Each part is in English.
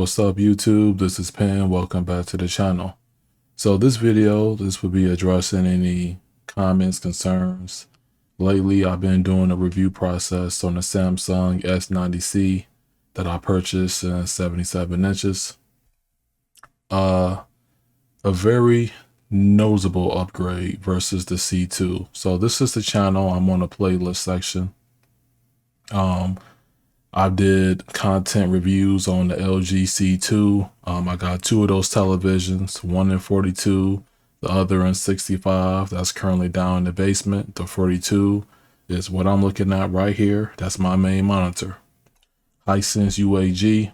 What's up YouTube? This is Pen. Welcome back to the channel. So this will be addressing any comments, concerns. Lately, I've been doing a review process on the Samsung S90C that I purchased in 77 inches. A very noticeable upgrade versus the C2. So this is the channel. I'm on the playlist section. I did content reviews on the LG C2. I got two of those televisions, one in 42, the other in 65. That's currently down in the basement. The 42 is what I'm looking at right here. That's my main monitor. Hisense UAG,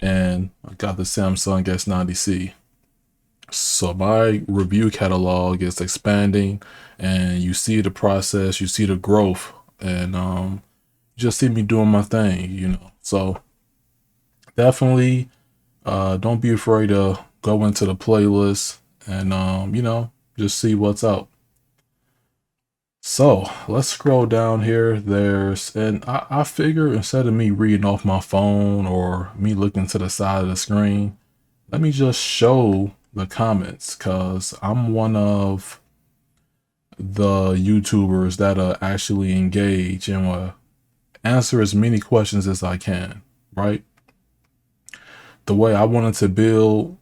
and I got the Samsung S90C. So my review catalog is expanding, and you see the process, you see the growth, and just see me doing my thing, So definitely don't be afraid to go into the playlist and just see what's out. So let's scroll down here. And I figure instead of me reading off my phone or me looking to the side of the screen, let me just show the comments, because I'm one of the YouTubers that actually engage and answer as many questions as I can, right? The way I wanted to build,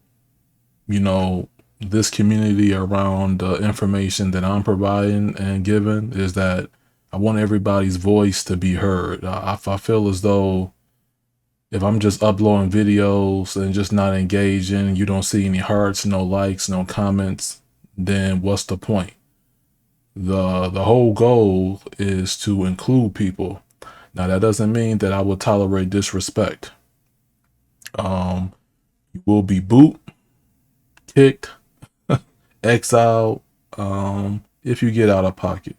this community around the information that I'm providing and giving is that I want everybody's voice to be heard. I feel as though if I'm just uploading videos and just not engaging, you don't see any hearts, no likes, no comments, then what's the point? The whole goal is to include people. Now, that doesn't mean that I will tolerate disrespect. You will be boot, kicked, exiled, if you get out of pocket.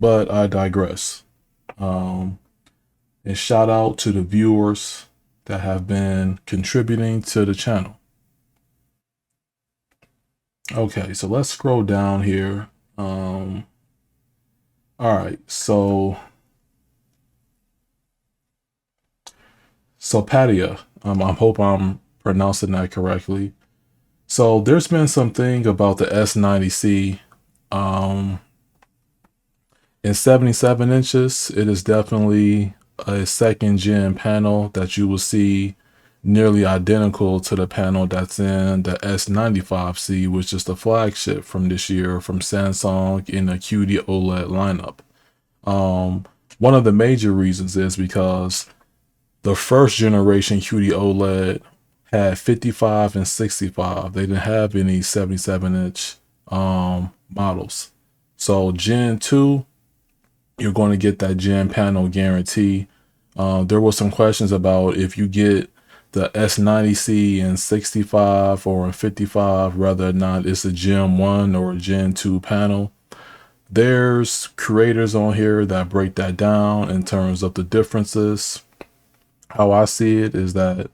But I digress. And shout out to the viewers that have been contributing to the channel. Okay, so let's scroll down here. All right, so Patia, I hope I'm pronouncing that correctly. So there's been something about the S90C. In 77 inches, it is definitely a second gen panel that you will see nearly identical to the panel that's in the S95C, which is the flagship from this year from Samsung in the QD OLED lineup. One of the major reasons is because the first generation QD OLED had 55 and 65. They didn't have any 77-inch models. So Gen 2, you're going to get that Gen panel guarantee. There were some questions about if you get the S90C in 65 or in 55, whether or not it's a Gen 1 or a Gen 2 panel. There's creators on here that break that down in terms of the differences. How I see it is that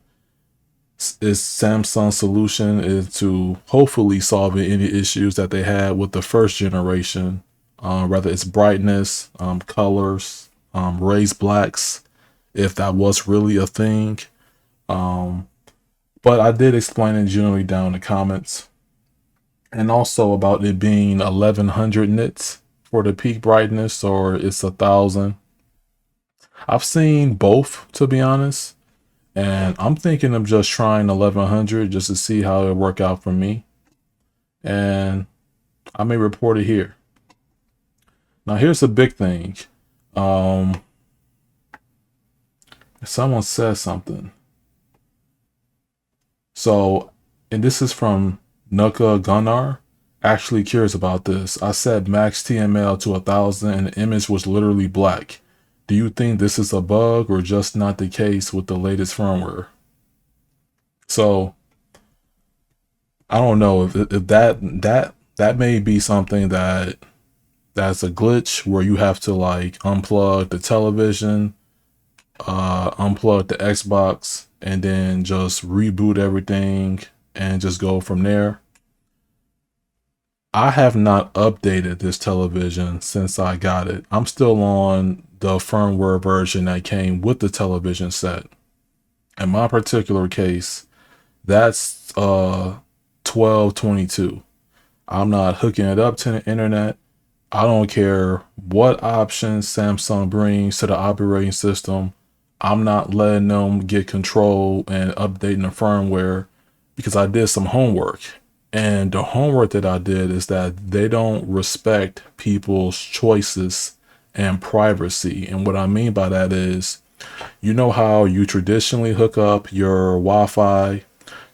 Samsung's solution is to hopefully solving any issues that they had with the first generation, whether it's brightness, colors, raised blacks, if that was really a thing. But I did explain it generally down in the comments, and also about it being 1100 nits for the peak brightness, or it's 1000. I've seen both, to be honest, and I'm thinking of just trying 1100 just to see how it work out for me, and I may report it here. Now here's the big thing. Someone says something. So, and this is from Nuka Gunnar. Actually curious about this. I set max TML to 1000 and the image was literally black. Do you think this is a bug or just not the case with the latest firmware? So I don't know if that may be something that's a glitch where you have to like unplug the television, unplug the Xbox, and then just reboot everything and just go from there. I have not updated this television since I got it. I'm still on the firmware version that came with the television set. In my particular case, that's 1222. I'm not hooking it up to the internet. I don't care what options Samsung brings to the operating system. I'm not letting them get control and updating the firmware because I did some homework. And the homework that I did is that they don't respect people's choices and privacy. And what I mean by that is, you know how you traditionally hook up your Wi-Fi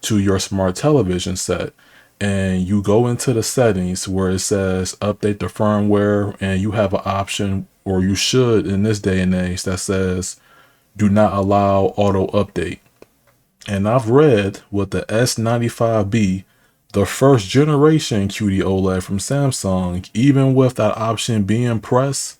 to your smart television set, and you go into the settings where it says update the firmware, and you have an option, or you should in this day and age, that says do not allow auto update. And I've read with the S95B, the first generation QD OLED from Samsung, even with that option being pressed,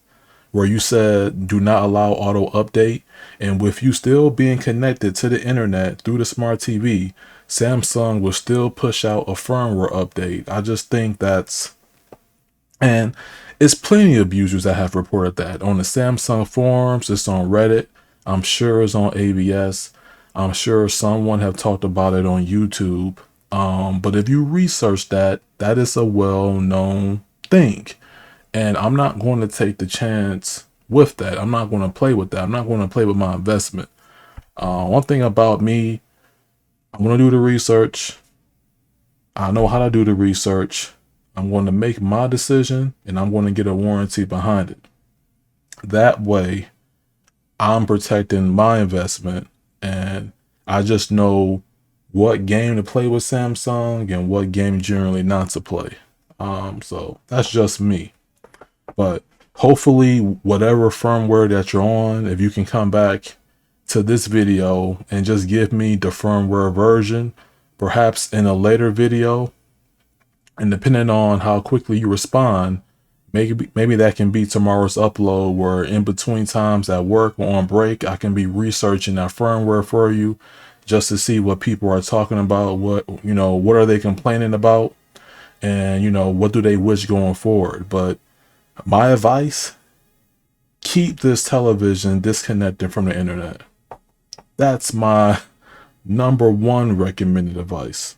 where you said do not allow auto update, and with you still being connected to the internet through the smart TV, Samsung will still push out a firmware update. I just think that's, and it's plenty of users that have reported that on the Samsung forums. It's on Reddit. I'm sure it's on ABS. I'm sure someone have talked about it on YouTube. But if you research that, that is a well-known thing. And I'm not going to take the chance with that. I'm not going to play with that. I'm not going to play with my investment. One thing about me, I'm going to do the research. I know how to do the research. I'm going to make my decision, and I'm going to get a warranty behind it. That way, I'm protecting my investment, and I just know what game to play with Samsung and what game generally not to play. So that's just me. But hopefully, whatever firmware that you're on, if you can come back to this video and just give me the firmware version, perhaps in a later video, and depending on how quickly you respond, maybe that can be tomorrow's upload, where in between times at work or on break, I can be researching that firmware for you just to see what people are talking about, what are they complaining about, and what do they wish going forward. But my advice, keep this television disconnected from the internet. That's my number one recommended advice.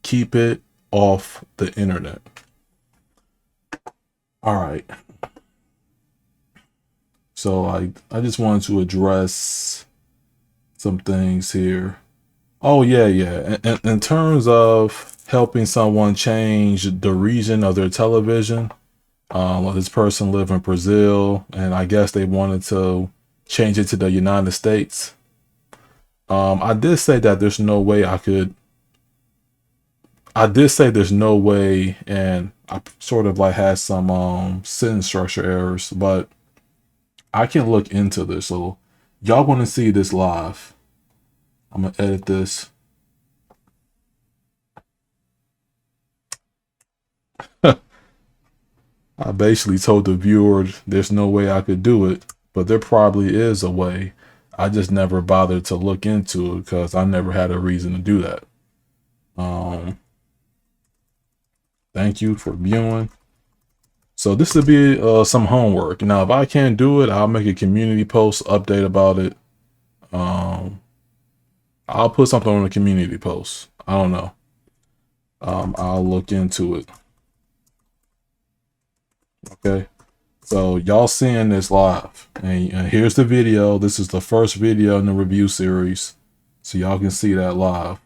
Keep it off the internet. All right. So I just wanted to address some things here. Oh yeah. In terms of helping someone change the region of their television, this person lived in Brazil, and I guess they wanted to change it to the United States. I did say that there's no way I did say there's no way, and I sort of like had some sentence structure errors, but I can look into this. So y'all want to see this live? I'm gonna edit this. I basically told the viewer there's no way I could do it, but there probably is a way. I just never bothered to look into it because I never had a reason to do that. Thank you for viewing. So this would be some homework. Now, if I can't do it, I'll make a community post update about it. I'll put something on the community post. I don't know. I'll look into it. Okay. So y'all seeing this live, and here's the video. This is the first video in the review series, so y'all can see that live.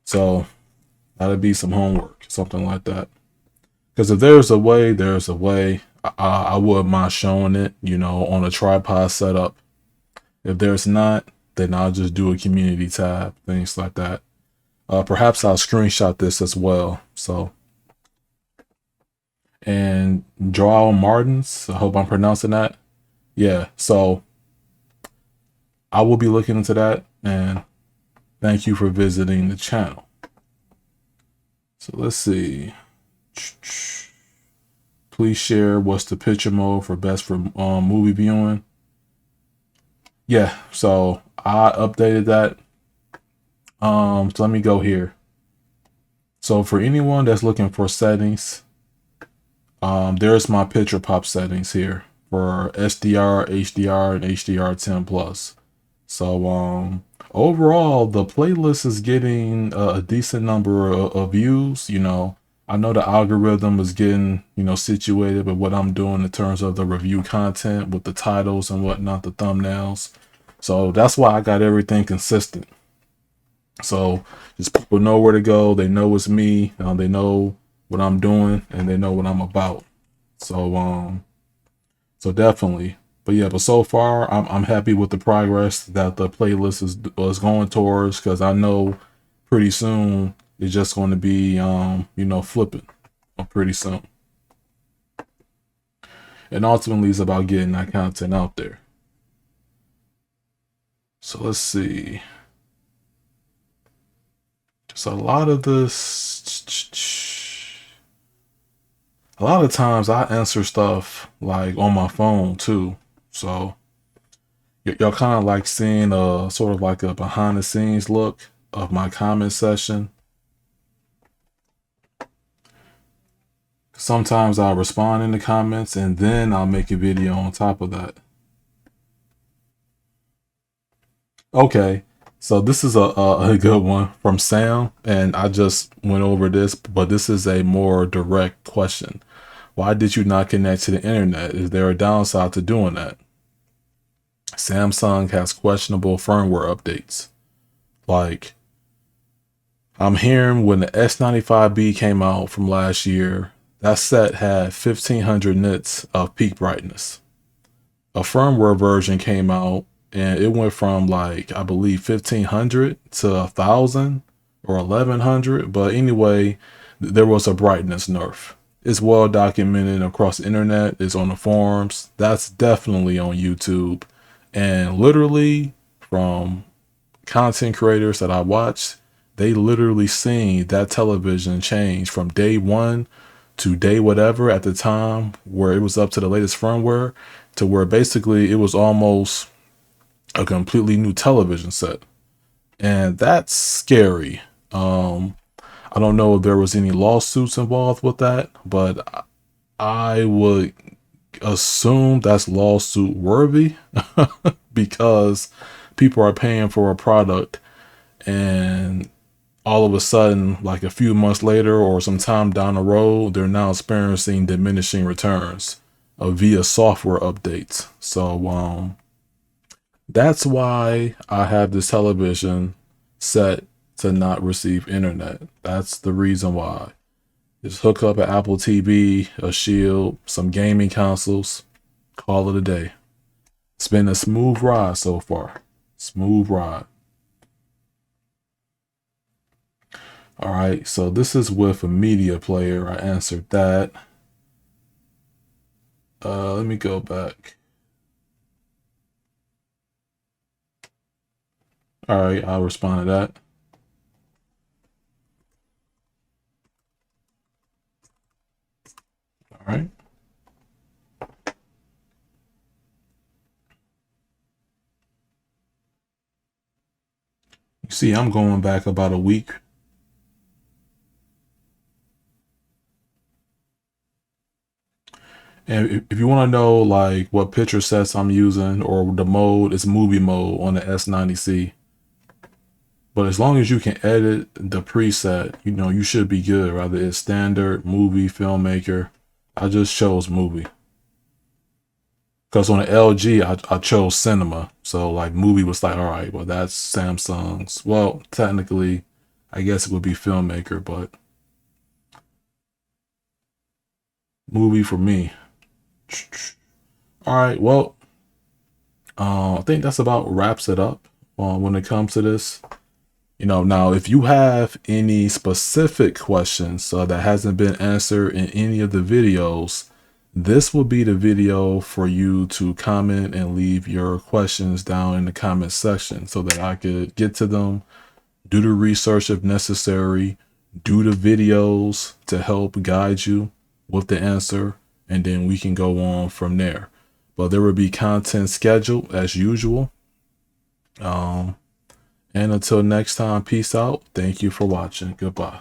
So that'll be some homework, something like that. Because if there's a way, there's a way. I wouldn't mind showing it, on a tripod setup. If there's not, then I'll just do a community tab, things like that. Perhaps I'll screenshot this as well. So, and Joao Martins, I hope I'm pronouncing that. Yeah, so I will be looking into that, and thank you for visiting the channel. So let's see. Please share what's the picture mode for best for movie viewing. Yeah, so I updated that. So let me go here. So for anyone that's looking for settings, there's my picture pop settings here for SDR, HDR, and HDR10+. So overall, the playlist is getting a decent number of views. I know the algorithm is getting, situated with what I'm doing in terms of the review content with the titles and whatnot, the thumbnails. So that's why I got everything consistent. So just people know where to go. They know it's me. They know what I'm doing and they know what I'm about. So definitely. But yeah, but so far I'm happy with the progress that the playlist is going towards, because I know pretty soon it's just going to be flipping pretty soon. And ultimately it's about getting that content out there. So let's see. Just a lot of times I answer stuff like on my phone too. So y'all kind of like seeing a sort of like a behind the scenes look of my comment section. Sometimes I'll respond in the comments and then I'll make a video on top of that. Okay, so this is a good one from Sam, and I just went over this, but this is a more direct question. Why did you not connect to the internet? Is there a downside to doing that? Samsung has questionable firmware updates. Like, I'm hearing when the S95B came out from last year, that set had 1500 nits of peak brightness. A firmware version came out and it went from, like, I believe 1500 to 1000 or 1100. But anyway, there was a brightness nerf. It's well documented across the internet. It's on the forums. That's definitely on YouTube. And literally, from content creators that I watched, they literally seen that television change from day one to day whatever at the time where it was up to the latest firmware, to where basically it was almost a completely new television set. And that's scary. I don't know if there was any lawsuits involved with that, but I would assume that's lawsuit worthy because people are paying for a product and all of a sudden, like a few months later or some time down the road, they're now experiencing diminishing returns via software updates. So that's why I have this television set to not receive internet. That's the reason why. Just hook up an Apple TV, a Shield, some gaming consoles, call it a day. It's been a smooth ride so far. Smooth ride. All right, so this is with a media player. I answered that. Let me go back. All right, I'll respond to that. All right. You see, I'm going back about a week. And if you want to know like what picture sets I'm using or the mode, it's movie mode on the S90C. But as long as you can edit the preset, you should be good. Rather it's standard, movie, filmmaker. I just chose movie. Because on the LG, I chose cinema. So like movie was like, all right, well that's Samsung's. Well, technically, I guess it would be filmmaker, but movie for me. All right, well, I think that's about wraps it up when it comes to this. Now if you have any specific questions that hasn't been answered in any of the videos, this will be the video for you to comment and leave your questions down in the comment section so that I could get to them, do the research if necessary, do the videos to help guide you with the answer, and then we can go on from there. But there will be content scheduled as usual. And until next time, peace out. Thank you for watching. Goodbye.